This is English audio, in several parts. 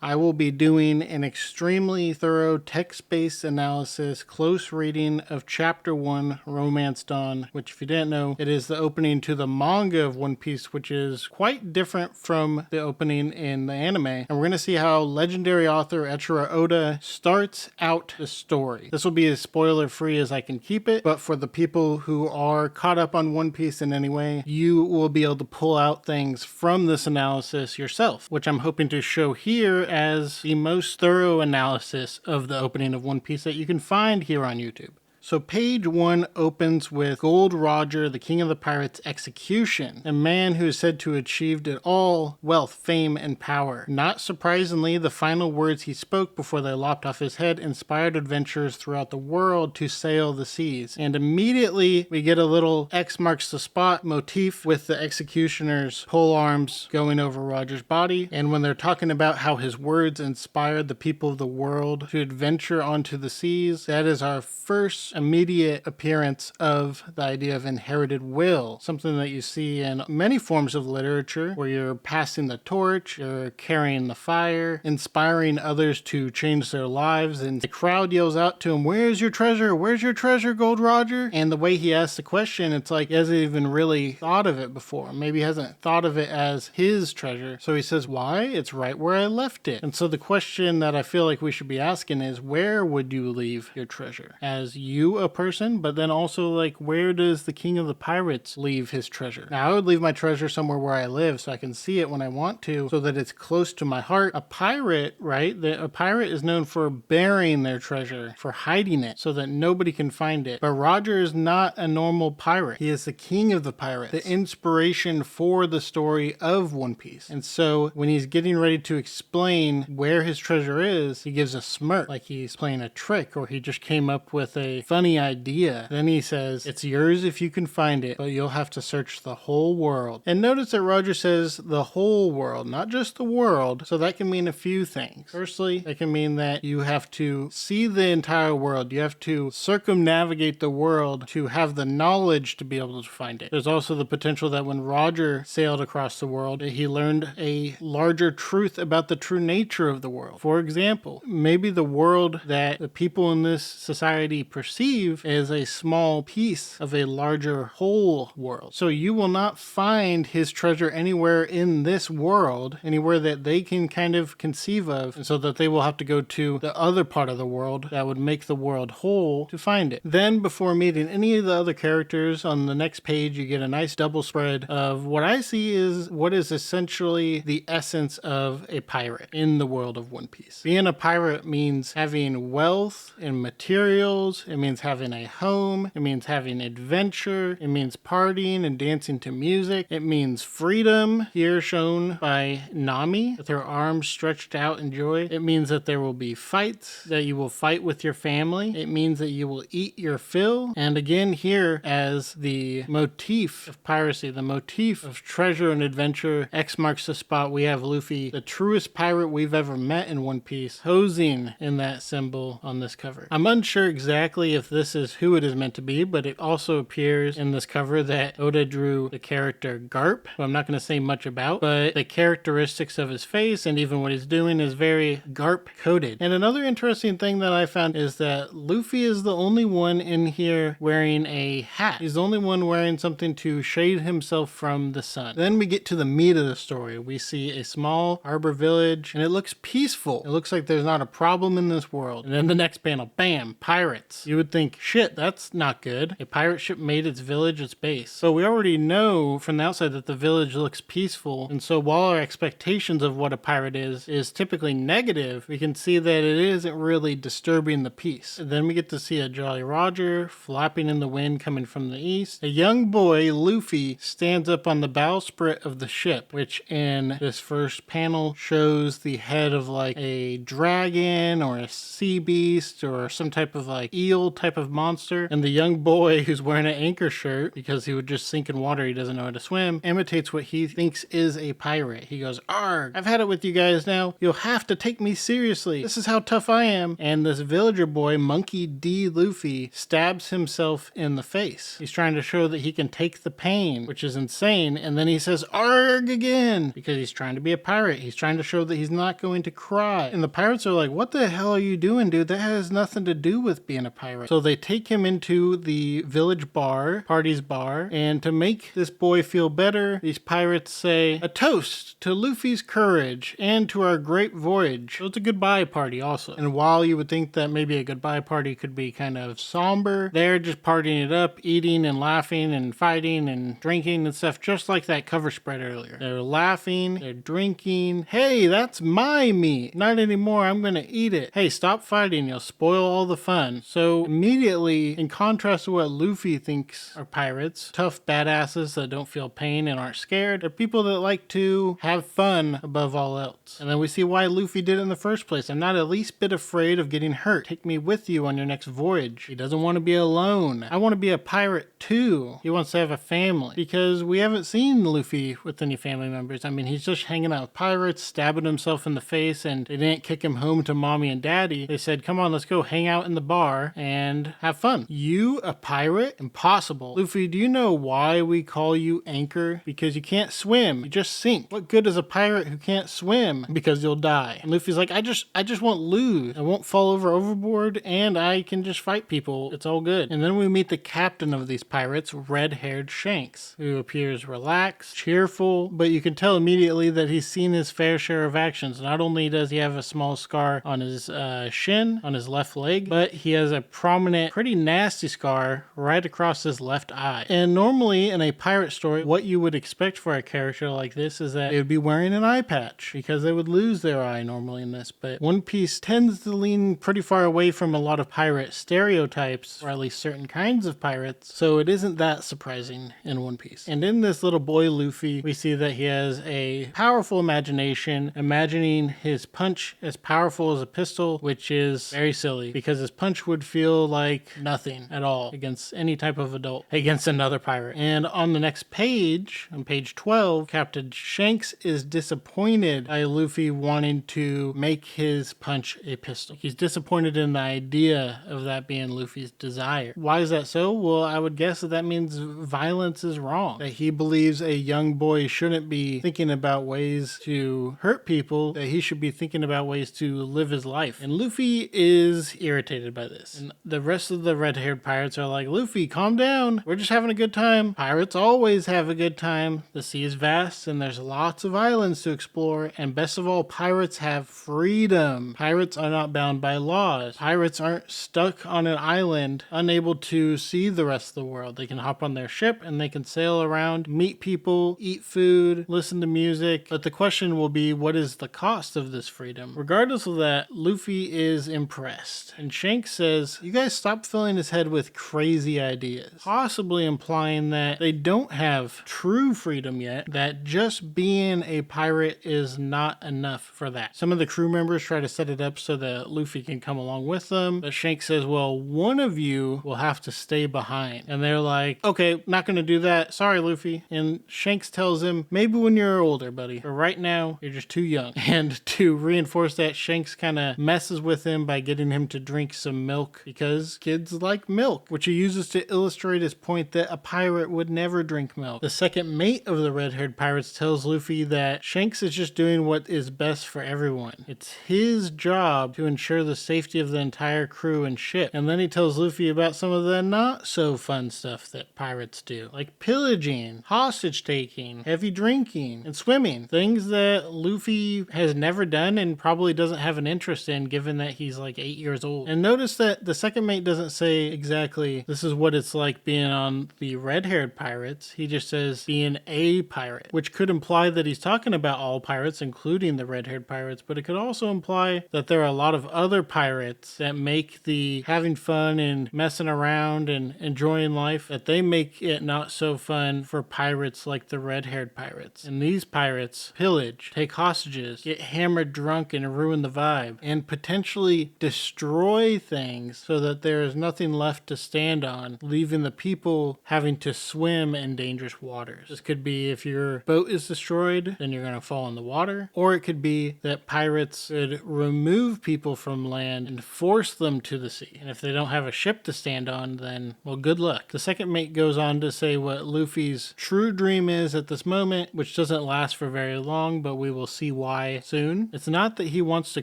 I will be doing an extremely thorough text-based analysis, close reading of Chapter 1, Romance Dawn, which if you didn't know, it is the opening to the manga of One Piece, which is quite different from the opening in the anime. And we're going to see how legendary author Eiichiro Oda starts out the story. This will be as spoiler-free as I can keep it, but for the people who are caught up on One Piece in any way, you will be able to pull out things from this analysis yourself, which I'm hoping to show here as the most thorough analysis of the opening of One Piece that you can find here on YouTube. So page 1 opens with Gold Roger, the king of the pirates' execution, a man who is said to have achieved it all, wealth, fame, and power. Not surprisingly, the final words he spoke before they lopped off his head inspired adventurers throughout the world to sail the seas. And immediately we get a little X marks the spot motif with the executioner's pole arms going over Roger's body. And when they're talking about how his words inspired the people of the world to adventure onto the seas, that is our first immediate appearance of the idea of inherited will, something that you see in many forms of literature where you're passing the torch, you're carrying the fire, inspiring others to change their lives, and the crowd yells out to him, "Where's your treasure? Where's your treasure, Gold Roger?" And the way he asks the question, it's like he hasn't even really thought of it before. Maybe he hasn't thought of it as his treasure. So he says, "Why? It's right where I left it." And so the question that I feel like we should be asking is, where would you leave your treasure? As you a person, but then also like, where does the king of the pirates leave his treasure? Now I would leave my treasure somewhere where I live so I can see it when I want to, so that it's close to my heart. A pirate, right? A pirate is known for burying their treasure, for hiding it so that nobody can find it. But Roger is not a normal pirate. He is the king of the pirates, the inspiration for the story of One Piece. And so when he's getting ready to explain where his treasure is, he gives a smirk like he's playing a trick, or he just came up with a funny idea. Then he says, "It's yours if you can find it, but you'll have to search the whole world." And notice that Roger says the whole world, not just the world. So that can mean a few things. Firstly, it can mean that you have to see the entire world. You have to circumnavigate the world to have the knowledge to be able to find it. There's also the potential that when Roger sailed across the world, he learned a larger truth about the true nature of the world. For example, maybe the world that the people in this society perceive is a small piece of a larger whole world. So you will not find his treasure anywhere in this world, anywhere that they can kind of conceive of, and so that they will have to go to the other part of the world that would make the world whole to find it. Then before meeting any of the other characters on the next page, you get a nice double spread of what I see is what is essentially the essence of a pirate in the world of One Piece. Being a pirate means having wealth and materials. It means having a home. It means having adventure. It means partying and dancing to music. It means freedom, here shown by Nami with her arms stretched out in joy. It means that there will be fights, that you will fight with your family. It means that you will eat your fill. And again here as the motif of piracy, the motif of treasure and adventure, X marks the spot, we have Luffy, the truest pirate we've ever met in One Piece, posing in that symbol on this cover. I'm unsure exactly if this is who it is meant to be, but it also appears in this cover that Oda drew the character Garp, who I'm not going to say much about, but the characteristics of his face and even what he's doing is very Garp coded. And another interesting thing that I found is that Luffy is the only one in here wearing a hat. He's the only one wearing something to shade himself from the sun. Then we get to the meat of the story. We see a small harbor village and it looks peaceful. It looks like there's not a problem in this world. And then the next panel, bam, pirates. You would think, shit, that's not good. A pirate ship made its village its base. So we already know from the outside that the village looks peaceful. And so while our expectations of what a pirate is typically negative, we can see that it isn't really disturbing the peace. And then we get to see a Jolly Roger flapping in the wind coming from the east. A young boy, Luffy, stands up on the bowsprit of the ship, which in this first panel shows the head of like a dragon or a sea beast or some type of like eel type of monster. And the young boy who's wearing an anchor shirt, because he would just sink in water, he doesn't know how to swim, imitates what he thinks is a pirate. He goes, "Arg, I've had it with you guys now. You'll have to take me seriously. This is how tough I am." And this villager boy, Monkey D. Luffy, stabs himself in the face. He's trying to show that he can take the pain, which is insane. And then he says, "Arg," again, because he's trying to be a pirate. He's trying to show that he's not going to cry. And the pirates are like, "What the hell are you doing, dude? That has nothing to do with being a pirate." So they take him into the village bar, party's bar, and to make this boy feel better, these pirates say, "A toast to Luffy's courage and to our great voyage." So it's a goodbye party also. And while you would think that maybe a goodbye party could be kind of somber, they're just partying it up, eating and laughing and fighting and drinking and stuff, just like that cover spread earlier. They're laughing, they're drinking. "Hey, that's my meat. Not anymore, I'm gonna eat it. Hey, stop fighting, you'll spoil all the fun." So immediately, in contrast to what Luffy thinks are pirates, tough badasses that don't feel pain and aren't scared, they're people that like to have fun above all else. And then we see why Luffy did it in the first place. "I'm not the least bit afraid of getting hurt. Take me with you on your next voyage." He doesn't want to be alone. I want to be a pirate too. He wants to have a family, because we haven't seen Luffy with any family members. I mean, he's just hanging out with pirates, stabbing himself in the face, and they didn't kick him home to mommy and daddy. They said, "Come on, let's go hang out in the bar and have fun." You, a pirate? Impossible. "Luffy, do you know why we call you Anchor? Because you can't swim. You just sink. What good is a pirate who can't swim? Because you'll die." And Luffy's like, I just won't lose. I won't fall overboard, and I can just fight people. It's all good." And then we meet the captain of these pirates, red-haired Shanks, who appears relaxed, cheerful, but you can tell immediately that he's seen his fair share of actions. Not only does he have a small scar on his shin, on his left leg, but he has a prominent, pretty nasty scar right across his left eye. And normally in a pirate story, what you would expect for a character like this is that they would be wearing an eye patch, because they would lose their eye normally in this. But One Piece tends to lean pretty far away from a lot of pirate stereotypes, or at least certain kinds of pirates, so it isn't that surprising in One Piece. And in this little boy Luffy, we see that he has a powerful imagination, imagining his punch as powerful as a pistol, which is very silly, because his punch would feel like nothing at all against any type of adult, against another pirate. And on the next page, on page 12, Captain Shanks is disappointed by Luffy wanting to make his punch a pistol. He's disappointed in the idea of that being Luffy's desire. Why is that so? Well, I would guess that means violence is wrong, that he believes a young boy shouldn't be thinking about ways to hurt people, that he should be thinking about ways to live his life. And Luffy is irritated by this. And the rest of the red-haired pirates are like, "Luffy, calm down. We're just having a good time. Pirates always have a good time. The sea is vast and there's lots of islands to explore. And best of all, pirates have freedom. Pirates are not bound by laws. Pirates aren't stuck on an island, unable to see the rest of the world. They can hop on their ship and they can sail around, meet people, eat food, listen to music. But the question will be, what is the cost of this freedom?" Regardless of that, Luffy is impressed. And Shanks says, "You guys stop filling his head with crazy ideas," possibly implying that they don't have true freedom yet, that just being a pirate is not enough for that. Some of the crew members try to set it up so that Luffy can come along with them, but Shanks says, "Well, one of you will have to stay behind." And they're like, "Okay, not gonna do that. Sorry, Luffy." And Shanks tells him, "Maybe when you're older, buddy. But right now, you're just too young." And to reinforce that, Shanks kind of messes with him by getting him to drink some milk, because kids like milk, which he uses to illustrate his point that a pirate would never drink milk. The second mate of the red-haired pirates tells Luffy that Shanks is just doing what is best for everyone. It's his job to ensure the safety of the entire crew and ship. And then he tells Luffy about some of the not so fun stuff that pirates do, like pillaging, hostage taking, heavy drinking, and swimming. Things that Luffy has never done and probably doesn't have an interest in, given that he's like 8 years old. And notice that the second mate doesn't say exactly, "This is what it's like being on the red-haired pirates." He just says, "being a pirate," which could imply that he's talking about all pirates, including the red-haired pirates, but it could also imply that there are a lot of other pirates that make the having fun and messing around and enjoying life, that they make it not so fun for pirates like the red-haired pirates. And these pirates pillage, take hostages, get hammered drunk and ruin the vibe, and potentially destroy things so that there is nothing left to stand on, leaving the people having to swim in dangerous waters. This could be if your boat is destroyed, then you're going to fall in the water, or it could be that pirates could remove people from land and force them to the sea. And if they don't have a ship to stand on, then, well, good luck. The second mate goes on to say what Luffy's true dream is at this moment, which doesn't last for very long, but we will see why soon. It's not that he wants to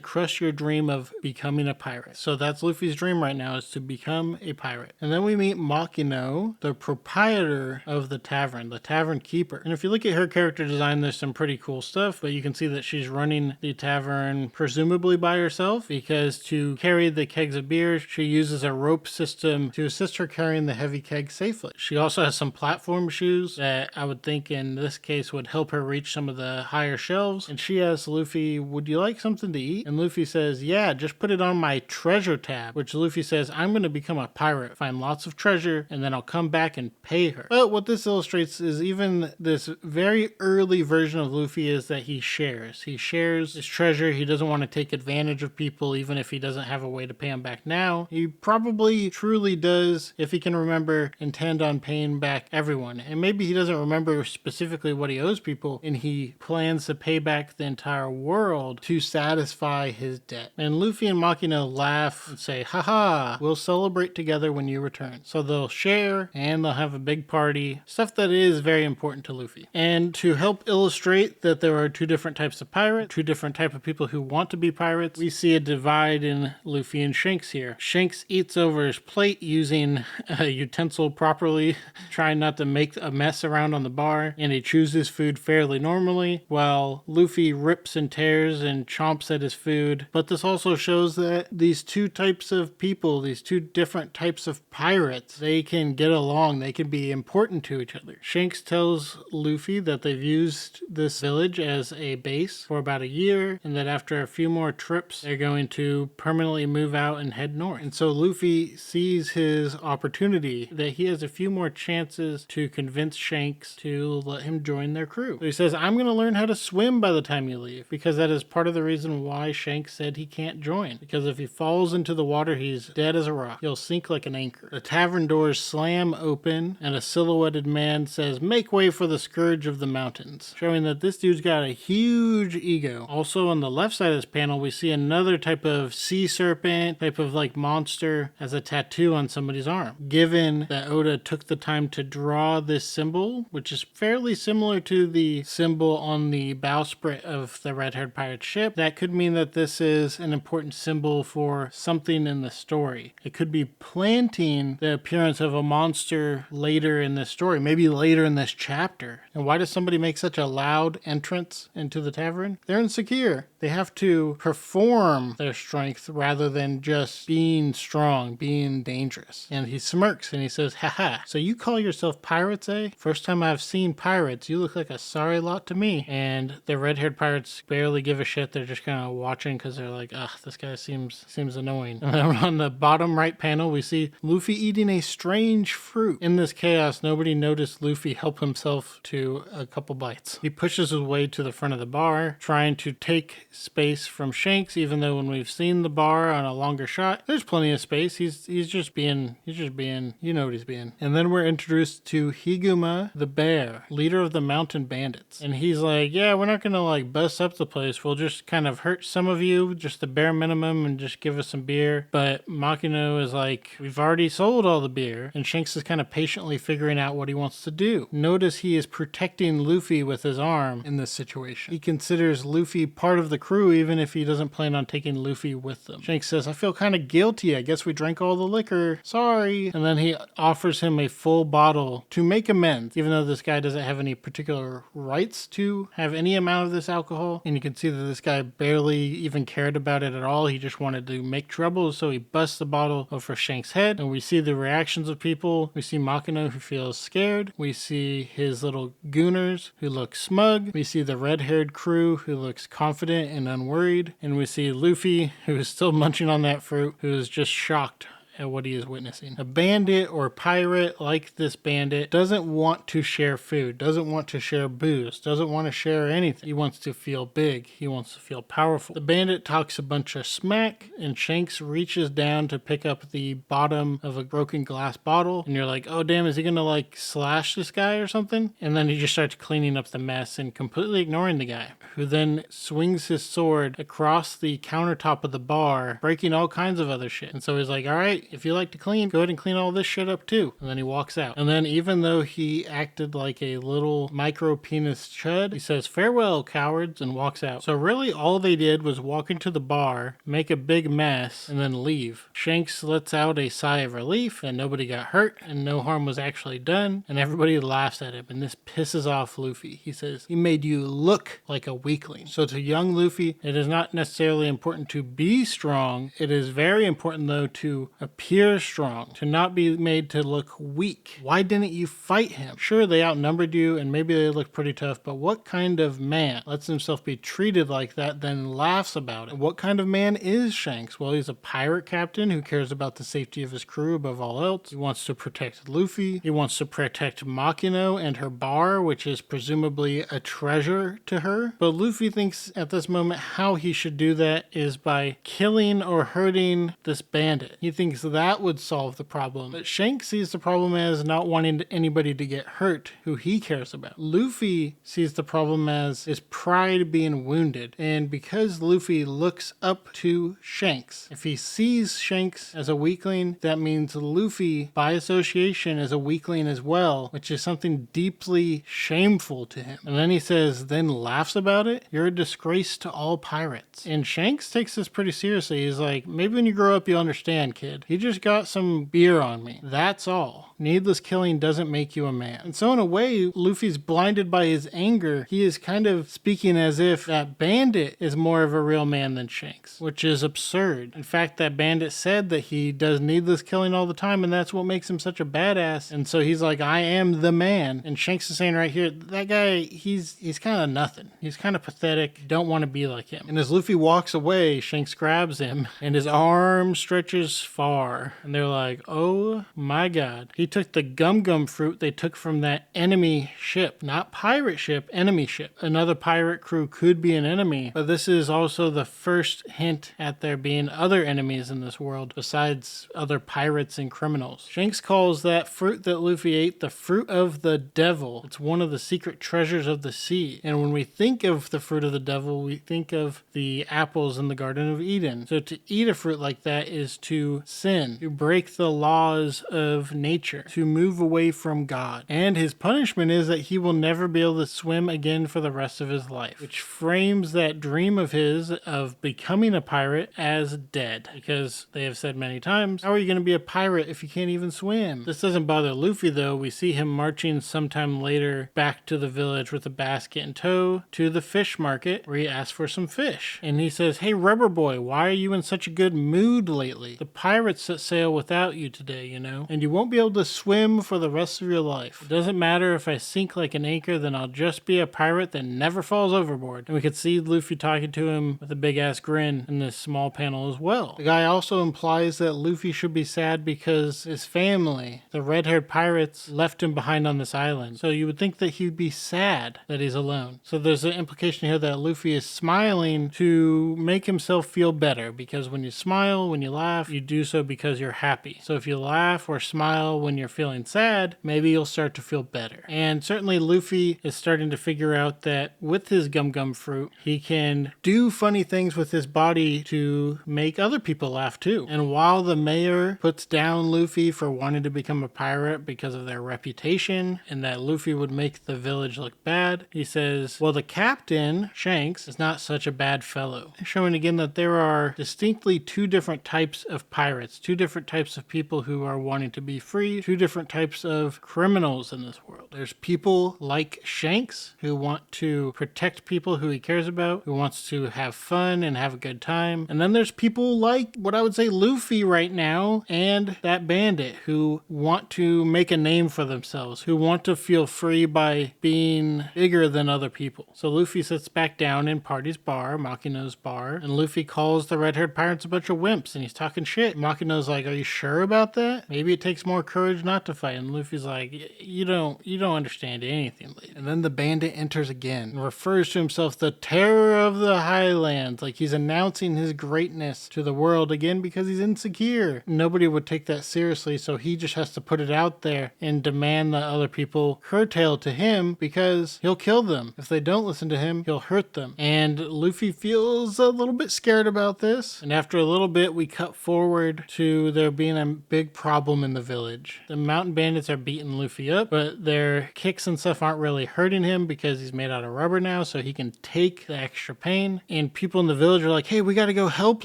crush your dream of becoming a pirate. So that's Luffy's dream right now, is to become a pirate. And then we meet Makino, the proprietor of the tavern keeper. And if you look at her character design, there's some pretty cool stuff, but you can see that she's running the tavern presumably by herself, because to carry the kegs of beer, she uses a rope system to assist her carrying the heavy keg safely. She also has some platform shoes that I would think in this case would help her reach some of the higher shelves. And she asks Luffy, would you like something to eat? And Luffy says, yeah, just put it on my treasure tab, which Luffy says, I'm going to become a pirate, find lots of treasure, and then I'll come back and pay her. But what this illustrates is even this very early version of Luffy is that he shares. He shares his treasure. He doesn't want to take advantage of people, even if he doesn't have a way to pay them back now. He probably truly does, if he can remember, intend on paying back everyone. And maybe he doesn't remember specifically what he owes people, and he plans to pay back the entire world to satisfy his debt. And Luffy and Makino laugh and say, haha, we'll celebrate together when you return. So they'll share and they'll have a big party, stuff that is very important to Luffy. And to help illustrate that there are two different types of pirates, two different types of people who want to be pirates, we see a divide in Luffy and Shanks here. Shanks eats over his plate using a utensil properly, trying not to make a mess around on the bar, and he chews his food fairly normally, while Luffy rips and tears and chomps at his food. But this also shows that these two types of people, these two different types of pirates, they can get along, they can be important to each other. Shanks tells Luffy that they've used this village as a base for about a year, and that after a few more trips, they're going to permanently move out and head north. And so Luffy sees his opportunity, that he has a few more chances to convince Shanks to let him join their crew. So he says, I'm going to learn how to swim by the time you leave, because that is part of the reason why Shanks said he can't join. Because if he falls into the water, he's dead as a rock. He'll sink like an anchor. The tavern doors slam open, and a silhouetted man says, make way for the scourge of the mountains, showing that this dude's got a huge ego. Also on the left side of this panel, we see another type of sea serpent, type of like monster, as a tattoo on somebody's arm. Given that Oda took the time to draw this symbol, which is fairly similar to the symbol on the bowsprit of the red-haired pirate ship, that could mean that this is an important symbol for something in the story. It could be planting the appearance of a monster later in this story, maybe later in this chapter. And why does somebody make such a loud entrance into the tavern? They're insecure. They have to perform their strength rather than just being strong, being dangerous. And he smirks and he says, haha, so you call yourself pirates, eh? First time I've seen pirates, you look like a sorry lot to me. And the red-haired pirates barely give a shit. They're just kind of watching because they're like, ugh, this guy seems annoying. And then on the bottom right panel, we see Luffy eating a strange fruit. In this chaos, nobody noticed Luffy help himself to a couple bites. He pushes his way to the front of the bar, trying to take space from Shanks, even though when we've seen the bar on a longer shot, there's plenty of space. He's just being, you know what he's being. And then we're introduced to Higuma the bear, leader of the mountain bandits. And he's like, yeah, we're not gonna like bust up the place. We'll just kind of hurt some of you, just the bare minimum, and just give us some beer. But Makino is like, we've already sold all the beer. And Shanks is kind of patiently figuring out what he wants to do. Notice he is protecting Luffy with his arm in this situation. He considers Luffy part of the crew, even if he doesn't plan on taking Luffy with them. Shanks says, I feel kind of guilty. I guess we drank all the liquor. Sorry. And then he offers him a full bottle to make amends, even though this guy doesn't have any particular rights to have any amount of this alcohol. And you can see that this guy barely even cared about it at all. He just wanted to make trouble, so he busts the bottle over Shanks' head. And we see the reactions of people. We see Makino, who feels scared. We see his little gooners, who look smug. We see the red-haired crew, who looks confident and unworried. And we see Luffy, who is still munching on that fruit, who is just shocked at what he is witnessing. A bandit or pirate like this bandit doesn't want to share food, doesn't want to share booze, doesn't want to share anything. He wants to feel big. He wants to feel powerful. The bandit talks a bunch of smack, and Shanks reaches down to pick up the bottom of a broken glass bottle, and you're like, oh damn, is he gonna like slash this guy or something? And then he just starts cleaning up the mess and completely ignoring the guy, who then swings his sword across the countertop of the bar, breaking all kinds of other shit. And so he's like, all right, if you like to clean, go ahead and clean all this shit up too. And then he walks out. And then even though he acted like a little micro penis chud, he says, farewell, cowards, and walks out. So really all they did was walk into the bar, make a big mess, and then leave. Shanks lets out a sigh of relief, and nobody got hurt, and no harm was actually done, and everybody laughs at him, and this pisses off Luffy. He says, he made you look like a weakling. So to young Luffy, it is not necessarily important to be strong. It is very important, though, to appear strong, to not be made to look weak. Why didn't you fight him? Sure, they outnumbered you, and maybe they looked pretty tough, but what kind of man lets himself be treated like that, then laughs about it? What kind of man is Shanks? Well, he's a pirate captain who cares about the safety of his crew above all else. He wants to protect Luffy. He wants to protect Makino and her bar, which is presumably a treasure to her. But Luffy thinks at this moment how he should do that is by killing or hurting this bandit. He thinks that would solve the problem. But Shanks sees the problem as not wanting anybody to get hurt who he cares about. Luffy sees the problem as his pride being wounded. And because Luffy looks up to Shanks, if he sees Shanks as a weakling, that means Luffy, by association, is a weakling as well, which is something deeply shameful to him. And then he says, then laughs about it? You're a disgrace to all pirates. And Shanks takes this pretty seriously. He's like, maybe when you grow up you'll understand, kid. He just got some beer on me. That's all. Needless killing doesn't make you a man. And so in a way, Luffy's blinded by his anger. He is kind of speaking as if that bandit is more of a real man than Shanks, which is absurd. In fact, that bandit said that he does needless killing all the time, and that's what makes him such a badass. And so he's like, I am the man. And Shanks is saying right here, that guy, he's kind of nothing. He's kind of pathetic. Don't want to be like him. And as Luffy walks away, Shanks grabs him, and his arm stretches far. And they're like, oh my god. He took the gum fruit they took from that enemy ship. Not pirate ship, enemy ship. Another pirate crew could be an enemy, but this is also the first hint at there being other enemies in this world besides other pirates and criminals. Shanks calls that fruit that Luffy ate the fruit of the devil. It's one of the secret treasures of the sea. And when we think of the fruit of the devil, we think of the apples in the Garden of Eden. So to eat a fruit like that is to sin, to break the laws of nature, to move away from God. And his punishment is that he will never be able to swim again for the rest of his life, which frames that dream of his of becoming a pirate as dead. Because they have said many times, how are you going to be a pirate if you can't even swim? This doesn't bother Luffy though. We see him marching sometime later back to the village with a basket in tow to the fish market where he asks for some fish. And he says, hey rubber boy, why are you in such a good mood lately? The pirates set sail without you today, you know, and you won't be able to swim for the rest of your life. It doesn't matter if I sink like an anchor, then I'll just be a pirate that never falls overboard. And we could see Luffy talking to him with a big ass grin in this small panel as well. The guy also implies that Luffy should be sad because his family, the red-haired pirates, left him behind on this island. So you would think that he'd be sad that he's alone. So there's an implication here that Luffy is smiling to make himself feel better, because when you smile, when you laugh, you do so because you're happy. So if you laugh or smile when you're feeling sad, maybe you'll start to feel better. And certainly Luffy is starting to figure out that with his gum fruit, he can do funny things with his body to make other people laugh too. And while the mayor puts down Luffy for wanting to become a pirate because of their reputation and that Luffy would make the village look bad, he says, well, the captain, Shanks, is not such a bad fellow. Showing again that there are distinctly two different types of pirates, two different types of people who are wanting to be free two different types of criminals in this world. There's people like Shanks who want to protect people who he cares about, who wants to have fun and have a good time. And then there's people like what I would say Luffy right now and that bandit who want to make a name for themselves, who want to feel free by being bigger than other people. So Luffy sits back down in Party's bar, Makino's bar, and Luffy calls the red-haired pirates a bunch of wimps and he's talking shit. Makino's like, are you sure about that? Maybe it takes more courage not to fight. And Luffy's like, you don't understand anything, lady. And then the bandit enters again and refers to himself the terror of the highlands, like he's announcing his greatness to the world again because he's insecure. Nobody would take that seriously, so he just has to put it out there and demand that other people curtail to him because he'll kill them. If they don't listen to him, he'll hurt them. And Luffy feels a little bit scared about this. And after a little bit, we cut forward to there being a big problem in the village. The mountain bandits are beating Luffy up, but their kicks and stuff aren't really hurting him because he's made out of rubber now, so he can take the extra pain. And people in the village are like, hey, we gotta go help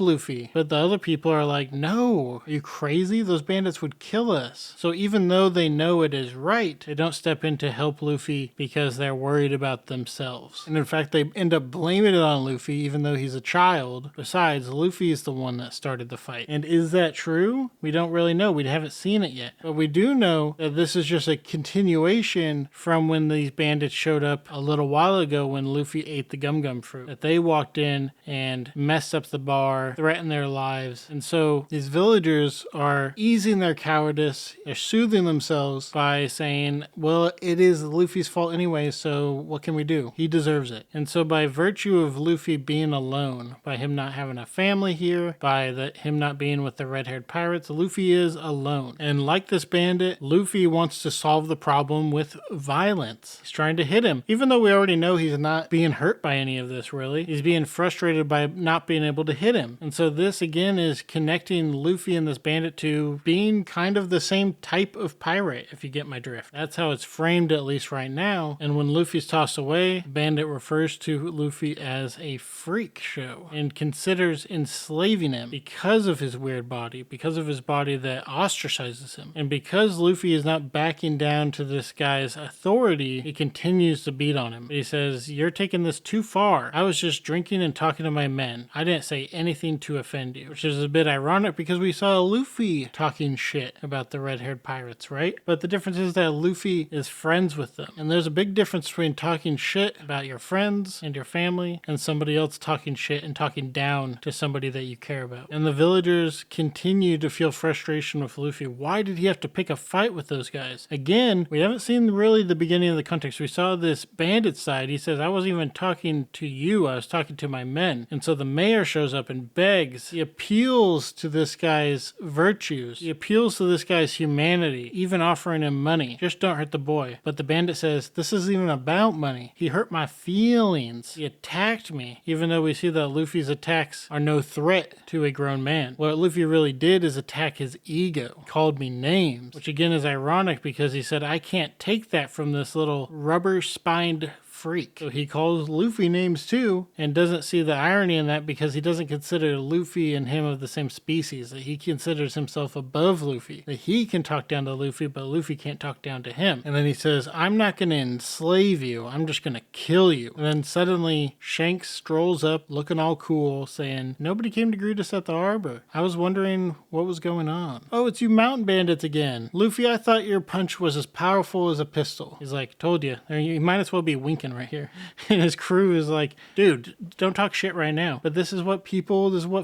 Luffy. But the other people are like, no, are you crazy? Those bandits would kill us. So even though they know it is right, they don't step in to help Luffy because they're worried about themselves. And in fact, they end up blaming it on Luffy even though he's a child. Besides, Luffy is the one that started the fight. And is that true? We don't really know. We haven't seen it yet. But we do know that this is just a continuation from when these bandits showed up a little while ago when Luffy ate the gum gum fruit. That they walked in and messed up the bar, threatened their lives. And so these villagers are easing their cowardice. They're soothing themselves by saying, well, it is Luffy's fault anyway, so what can we do? He deserves it. And so by virtue of Luffy being alone, by him not having a family here, by him not being with the red-haired pirates, Luffy is alone. And like this bandit, Luffy wants to solve the problem with violence. He's trying to hit him. Even though we already know he's not being hurt by any of this, really. He's being frustrated by not being able to hit him. And so this, again, is connecting Luffy and this bandit to being kind of the same type of pirate, if you get my drift. That's how it's framed, at least right now. And when Luffy's tossed away, the bandit refers to Luffy as a freak show and considers enslaving him because of his weird body, because of his body that ostracizes him. And because Luffy is not backing down to this guy's authority, he continues to beat on him. He says, you're taking this too far. I was just drinking and talking to my men. I didn't say anything to offend you, which is a bit ironic because we saw Luffy talking shit about the red-haired pirates, right? But the difference is that Luffy is friends with them. And there's a big difference between talking shit about your friends and your family and somebody else talking shit and talking down to somebody that you care about. And the villagers continue to feel frustration with Luffy. Why did he have to pick a fight with those guys? Again, we haven't seen really the beginning of the context. We saw this bandit side. He says, I wasn't even talking to you. I was talking to my men. And so the mayor shows up and begs. He appeals to this guy's virtues. He appeals to this guy's humanity, even offering him money. Just don't hurt the boy. But the bandit says, this isn't even about money. He hurt my feelings. He attacked me. Even though we see that Luffy's attacks are no threat to a grown man. What Luffy really did is attack his ego. He called me names, which again is ironic because he said, I can't take that from this little rubber-spined freak. So he calls Luffy names too and doesn't see the irony in that because he doesn't consider Luffy and him of the same species, that he considers himself above Luffy, that he can talk down to Luffy but Luffy can't talk down to him. And then he says, I'm not going to enslave you, I'm just going to kill you. And then suddenly Shanks strolls up looking all cool saying, nobody came to greet us at the harbor. I was wondering what was going on. Oh, it's you mountain bandits again. Luffy, I thought your punch was as powerful as a pistol. He's like, told you, you might as well be winking right here. And his crew is like, dude, don't talk shit right now. But this is what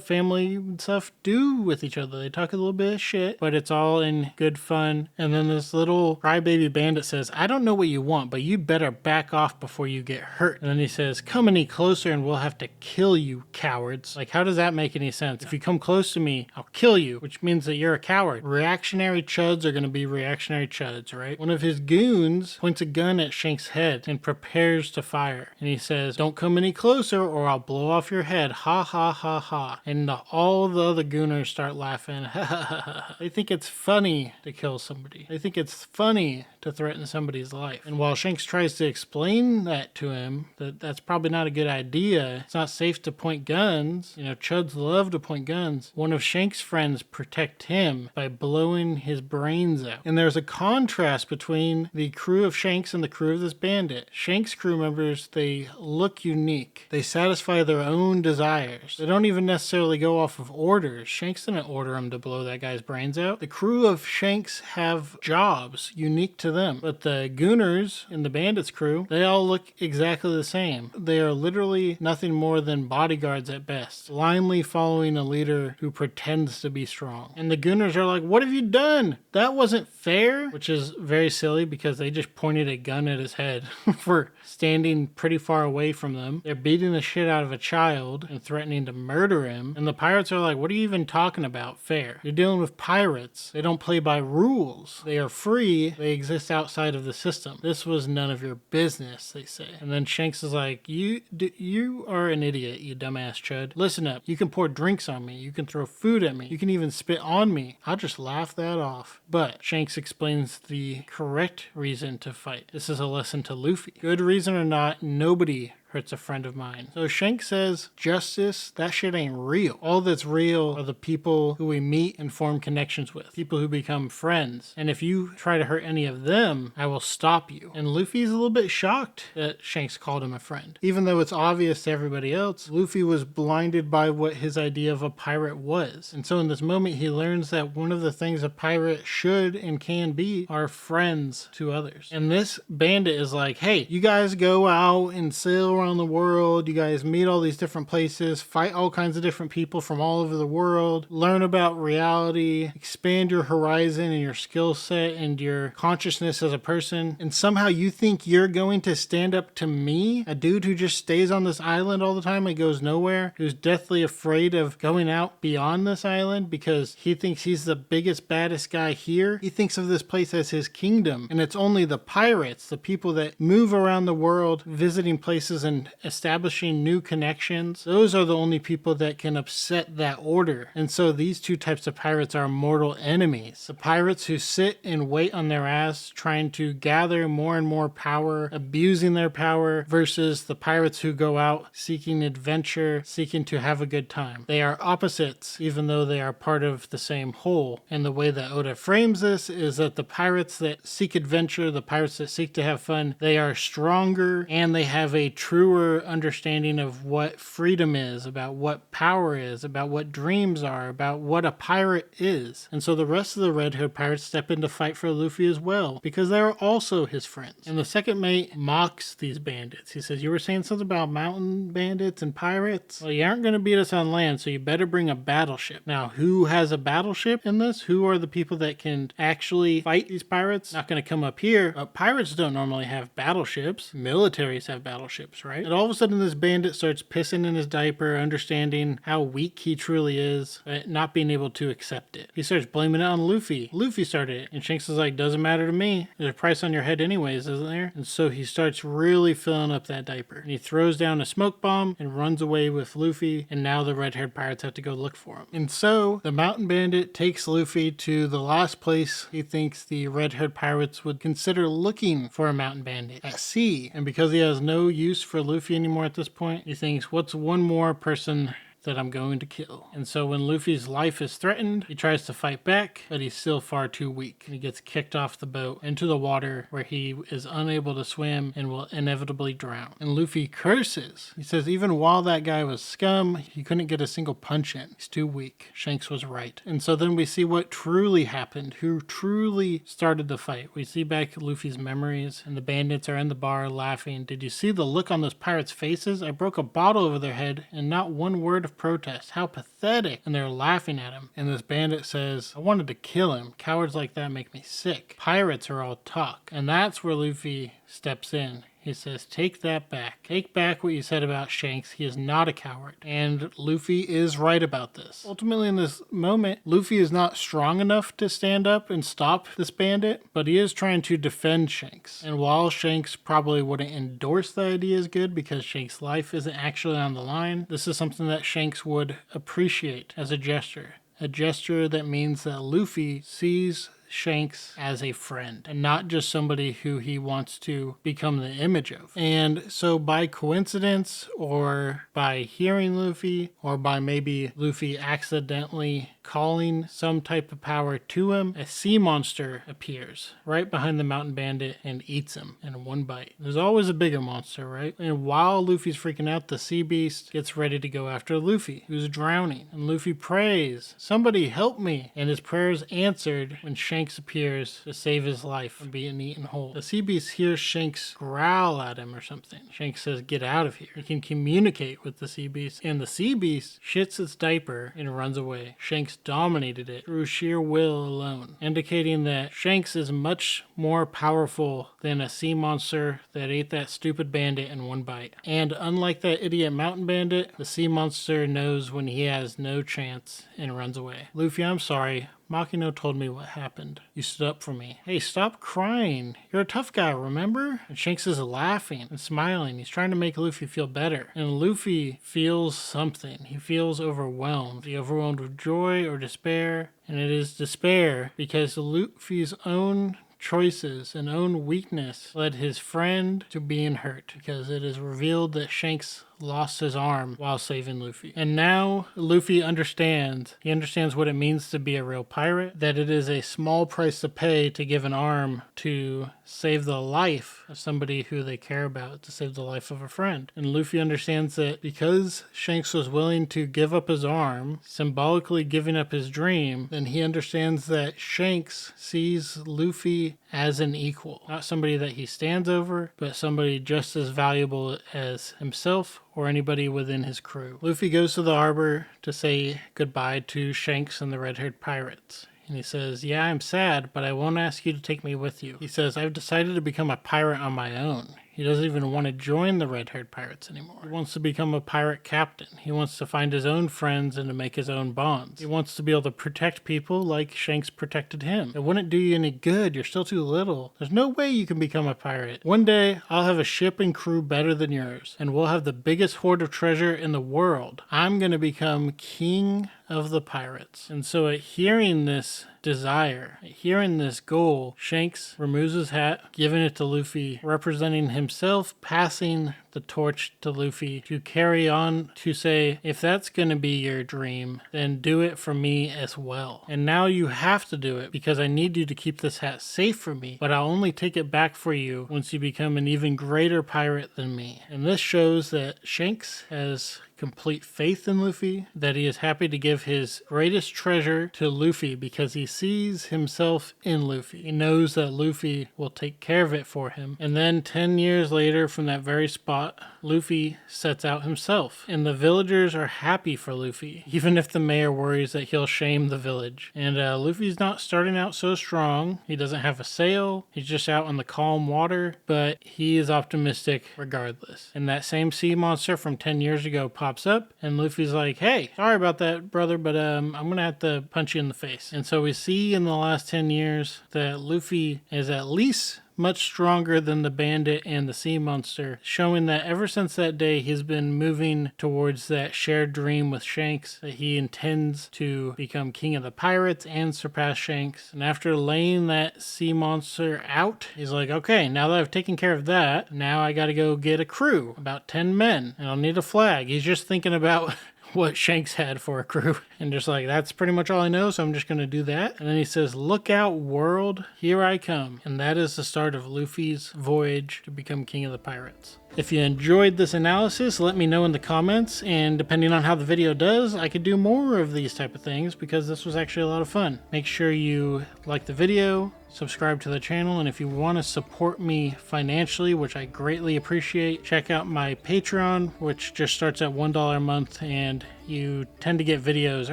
family and stuff do with each other. They talk a little bit of shit, but it's all in good fun. And then this little crybaby bandit says, I don't know what you want, but you better back off before you get hurt. And then he says, come any closer and we'll have to kill you, cowards. Like, how does that make any sense? If you come close to me, I'll kill you, which means that you're a coward. Reactionary chuds are going to be reactionary chuds, right? One of his goons points a gun at Shanks' head and prepares orders to fire. And he says, don't come any closer or I'll blow off your head. Ha ha ha ha. And all the other gooners start laughing. Ha ha ha ha. They think it's funny to kill somebody. They think it's funny to threaten somebody's life. And while Shanks tries to explain that to him, that that's probably not a good idea, it's not safe to point guns. You know, Chuds love to point guns. One of Shanks' friends protect him by blowing his brains out. And there's a contrast between the crew of Shanks and the crew of this bandit. Shanks' crew members, they look unique. They satisfy their own desires. They don't even necessarily go off of orders. Shanks didn't order him to blow that guy's brains out. The crew of Shanks have jobs unique to them. But the gooners in the bandits crew, they all look exactly the same. They are literally nothing more than bodyguards at best, blindly following a leader who pretends to be strong. And the gooners are like, what have you done? That wasn't fair, which is very silly because they just pointed a gun at his head for standing pretty far away from them. They're beating the shit out of a child and threatening to murder him. And the pirates are like, what are you even talking about? Fair. You're dealing with pirates. They don't play by rules. They are free. They exist outside of the system. This was none of your business, they say. And then Shanks is like, you are an idiot, you dumbass chud. Listen up. You can pour drinks on me. You can throw food at me. You can even spit on me. I'll just laugh that off. But Shanks explains the correct reason to fight. This is a lesson to Luffy. Good reason or not, nobody hurts a friend of mine. So Shanks says, justice, that shit ain't real. All that's real are the people who we meet and form connections with. People who become friends. And if you try to hurt any of them, I will stop you. And Luffy's a little bit shocked that Shanks called him a friend. Even though it's obvious to everybody else, Luffy was blinded by what his idea of a pirate was. And so in this moment, he learns that one of the things a pirate should and can be are friends to others. And this bandit is like, hey, you guys go out and sail around the world, you guys meet all these different places, fight all kinds of different people from all over the world, learn about reality, expand your horizon and your skill set and your consciousness as a person, and somehow you think you're going to stand up to me, a dude who just stays on this island all the time and goes nowhere, who's deathly afraid of going out beyond this island because he thinks he's the biggest, baddest guy here. He thinks of this place as his kingdom, and it's only the pirates, the people that move around the world, visiting places and establishing new connections. Those are the only people that can upset that order. And so these two types of pirates are mortal enemies. The pirates who sit and wait on their ass, trying to gather more and more power, abusing their power, versus the pirates who go out seeking adventure, seeking to have a good time. They are opposites, even though they are part of the same whole. And the way that Oda frames this is that the pirates that seek adventure, the pirates that seek to have fun, they are stronger and they have a truer understanding of what freedom is, about what power is, about what dreams are, about what a pirate is. And so the rest of the Red Hood pirates step in to fight for Luffy as well, because they are also his friends. And the second mate mocks these bandits. He says, you were saying something about mountain bandits and pirates? Well, you aren't going to beat us on land, so you better bring a battleship. Now, who has a battleship in this? Who are the people that can actually fight these pirates? Not going to come up here, but pirates don't normally have battleships. Militaries have battleships, right? And all of a sudden this bandit starts pissing in his diaper, understanding how weak he truly is, but not being able to accept it. He starts blaming it on Luffy. Luffy started it. And Shanks is like, doesn't matter to me. There's a price on your head anyways, isn't there? And so he starts really filling up that diaper. And he throws down a smoke bomb and runs away with Luffy. And now the red-haired pirates have to go look for him. And so the mountain bandit takes Luffy to the last place he thinks the red-haired pirates would consider looking for a mountain bandit, at sea. And because he has no use for Luffy anymore at this point, he thinks, what's one more person that I'm going to kill? And so when Luffy's life is threatened, he tries to fight back, but he's still far too weak. And he gets kicked off the boat into the water where he is unable to swim and will inevitably drown. And Luffy curses. He says even while that guy was scum, he couldn't get a single punch in. He's too weak. Shanks was right. And so then we see what truly happened, who truly started the fight. We see back Luffy's memories, and the bandits are in the bar laughing. Did you see the look on those pirates' faces? I broke a bottle over their head and not one word of protest. How pathetic. And they're laughing at him. And this bandit says, I wanted to kill him. Cowards like that make me sick. Pirates are all talk. And that's where Luffy steps in. He says, take that back. Take back what you said about Shanks. He is not a coward. And Luffy is right about this. Ultimately, in this moment, Luffy is not strong enough to stand up and stop this bandit, but he is trying to defend Shanks. And while Shanks probably wouldn't endorse the idea as good because Shanks' life isn't actually on the line, this is something that Shanks would appreciate as a gesture. A gesture that means that Luffy sees Shanks as a friend and not just somebody who he wants to become the image of. And so by coincidence, or by hearing Luffy, or by maybe Luffy accidentally calling some type of power to him, a sea monster appears right behind the mountain bandit and eats him in one bite. There's always a bigger monster, right? And while Luffy's freaking out, the sea beast gets ready to go after Luffy, who's drowning. And Luffy prays, somebody help me. And his prayers answered when Shanks appears to save his life from being eaten whole. The sea beast hears Shanks growl at him or something. Shanks says, get out of here. He can communicate with the sea beast, and the sea beast shits its diaper and runs away. Shanks dominated it through sheer will alone, indicating that Shanks is much more powerful than a sea monster that ate that stupid bandit in one bite. And unlike that idiot mountain bandit, the sea monster knows when he has no chance and runs away. Luffy, I'm sorry. Makino told me what happened. You stood up for me. Hey, stop crying. You're a tough guy, remember? And Shanks is laughing and smiling. He's trying to make Luffy feel better. And Luffy feels something. He feels overwhelmed. Is he overwhelmed with joy or despair? And it is despair because Luffy's own choices and own weakness led his friend to being hurt, because it is revealed that Shanks lost his arm while saving Luffy. And now Luffy understands. He understands what it means to be a real pirate, that it is a small price to pay to give an arm to save the life of somebody who they care about, to save the life of a friend. And Luffy understands that because Shanks was willing to give up his arm, symbolically giving up his dream, then he understands that Shanks sees Luffy as an equal. Not somebody that he stands over, but somebody just as valuable as himself or anybody within his crew. Luffy goes to the harbor to say goodbye to Shanks and the red-haired pirates. And he says, yeah, I'm sad, but I won't ask you to take me with you. He says, I've decided to become a pirate on my own. He doesn't even want to join the red-haired pirates anymore. He wants to become a pirate captain. He wants to find his own friends and to make his own bonds. He wants to be able to protect people like Shanks protected him. It wouldn't do you any good. You're still too little. There's no way you can become a pirate. One day, I'll have a ship and crew better than yours, and we'll have the biggest hoard of treasure in the world. I'm going to become king of the pirates. And so at hearing this desire, at hearing this goal, Shanks removes his hat, giving it to Luffy, representing himself, passing the torch to Luffy to carry on, to say, if that's going to be your dream, then do it for me as well. And now you have to do it because I need you to keep this hat safe for me, but I'll only take it back for you once you become an even greater pirate than me. And this shows that Shanks has complete faith in Luffy, that he is happy to give his greatest treasure to Luffy because he sees himself in Luffy. He knows that Luffy will take care of it for him. And then 10 years later, from that very spot, Luffy sets out himself. And the villagers are happy for Luffy, even if the mayor worries that he'll shame the village. And Luffy's not starting out so strong. He doesn't have a sail. He's just out on the calm water, but he is optimistic regardless. And that same sea monster from 10 years ago pops up, and Luffy's like, hey, sorry about that, brother, but I'm gonna have to punch you in the face. And so we see in the last 10 years that Luffy is at least much stronger than the bandit and the sea monster, showing that ever since that day he's been moving towards that shared dream with Shanks, that he intends to become king of the pirates and surpass Shanks. And after laying that sea monster out, he's like, okay, now that I've taken care of that, now I gotta go get a crew, about 10 men, and I'll need a flag. He's just thinking about what Shanks had for a crew, and just like, that's pretty much all I know, so I'm just gonna do that. And then he says, look out world, here I come. And that is the start of Luffy's voyage to become king of the pirates. If you enjoyed this analysis, let me know in the comments, and depending on how the video does, I could do more of these type of things because this was actually a lot of fun. Make sure you like the video, subscribe to the channel, and if you want to support me financially, which I greatly appreciate, check out my Patreon, which just starts at $1 a month, and you tend to get videos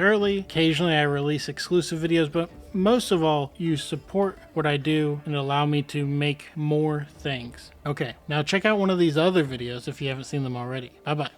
early. Occasionally I release exclusive videos, but most of all, you support what I do and allow me to make more things. Okay, now check out one of these other videos if you haven't seen them already. Bye-bye.